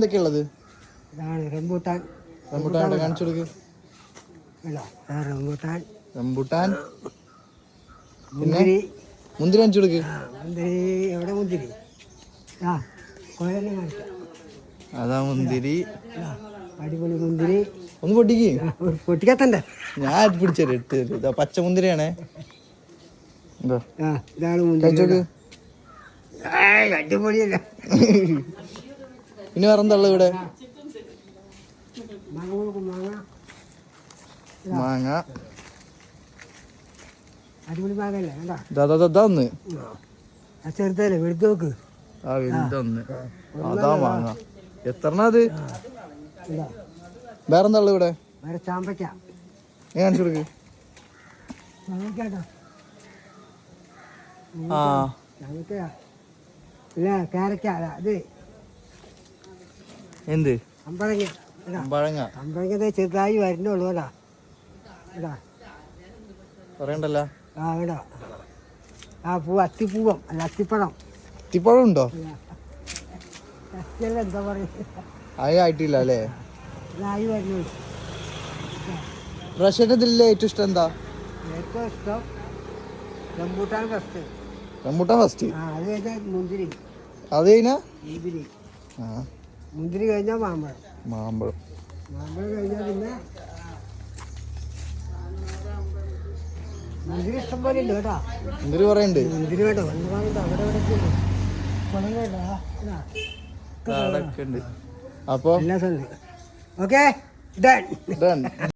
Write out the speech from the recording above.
എന്തൊക്കെയുള്ളത്? Rambutan. Rambutan കാണിച്ചു കൊടുക്ക്. Rambutan, rambutan, പിന്നെ മുന്തിരി. മുന്തിരി കാണിച്ചു കൊടുക്ക്. മുന്തിരി എവിടെ? മുന്തിരി അതാ മുന്തിരി. അടിപൊളി മുന്തിരി. ഒന്ന് പൊട്ടിക്ക്. പൊട്ടിക്കത്തണ്ടേ? ഞാൻ പിടിച്ചേരും, ഇട്ട് തരും. ഇതാ പച്ച മുന്തിരിയാണേ. ഇതാണ് മുന്തിരി. അടിപൊളിയല്ല. പിന്നെ വേറെന്താ ഉള്ളത് ഇവിടെ? മാങ്ങ. അടിപൊളി മാങ്ങല്ലേ? ഒന്ന് ചെറുതല്ലേ? വെളുത്ത് നോക്ക്. ആ വലുതൊന്ന്. അതാ മാങ്ങ. എത്രണ്ണ അത്? വേറെന്താ ഉള്ളത് ഇവിടെ? വേറെ ചാമ്പയ്ക്ക. കാണിച്ചു കൊടുക്ക്. പിന്നെ കാരക്ക. അത് എന്ത്? അമ്പഴങ്ങ. അമ്പഴങ്ങ. അമ്പഴങ്ങ ചെറുതായി വരുന്നുള്ളൂ. പറയണ്ടല്ലോ. അത്തിപ്പൂവം അല്ല, അത്തിപ്പഴം. അത്തിപ്പഴം ഉണ്ടോ? എന്താ പറയുക? ആയിട്ടില്ല അല്ലേ? ആയി വരുന്നുള്ളൂ. റഷ്യന്റെ ഇതിലെ ഏറ്റവും ഇഷ്ടം എന്താ? ഏറ്റവും ഇഷ്ടം റംബൂട്ടാൻ ഫസ്റ്റ്. Rambutan first. അത് കഴിഞ്ഞാൽ മുന്തിരി. അത് കഴിഞ്ഞാ മുന്തിരി. മുന്തിരി കഴിഞ്ഞാൽ മാമ്പഴം. മാമ്പഴം. മാമ്പഴം കഴിഞ്ഞാൽ പിന്നെ മുന്തിരി ഇഷ്ടം പോലെ ഉണ്ട് കേട്ടോ. മുന്തിരി പറയണ്ട്. മുന്തിരി കേട്ടോ. അവിടെ അപ്പൊ എല്ലാ സ്ഥലത്തും. Okay, done.